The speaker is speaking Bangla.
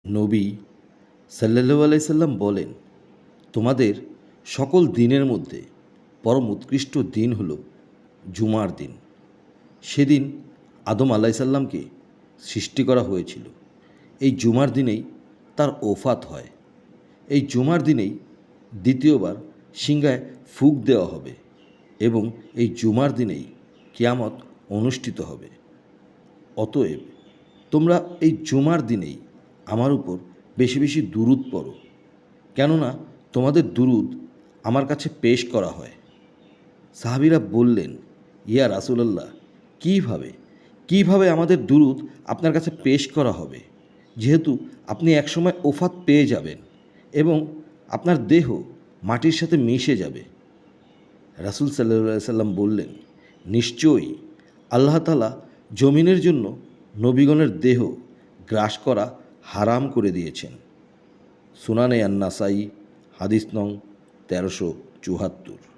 নবী সাল্লাল্লাহু আলাইহি সাল্লাম বলেন, তোমাদের সকল দিনের মধ্যে পরম উৎকৃষ্ট দিন হল জুমার দিন। সেদিন আদম আলাইহিস সালামকে সৃষ্টি করা হয়েছিল। এই জুমার দিনেই তার ওফাত হয়। এই জুমার দিনেই দ্বিতীয়বার সিংহায় ফুঁক দেওয়া হবে এবং এই জুমার দিনেই কিয়ামত অনুষ্ঠিত হবে। অতএব তোমরা এই জুমার দিনেই আমার উপর বেশি বেশি দুরূদ পড়ো, কেননা তোমাদের দুরূদ আমার কাছে পেশ করা হয়। সাহাবীরা বললেন, ইয়া রাসূলুল্লাহ, কিভাবে আমাদের দুরূদ আপনার কাছে পেশ করা হবে, যেহেতু আপনি একসময় ওফাত পেয়ে যাবেন এবং আপনার দেহ মাটির সাথে মিশে যাবে। রাসূল সাল্লাল্লাহু আলাইহি সাল্লাম বললেন, নিশ্চয়ই আল্লাহ তাআলা জমিনের জন্য নবীগণের দেহ গ্রাস করা হারাম করে দিয়েছেন। সুনানে আন-নাসাই, হাদিস নং 1374।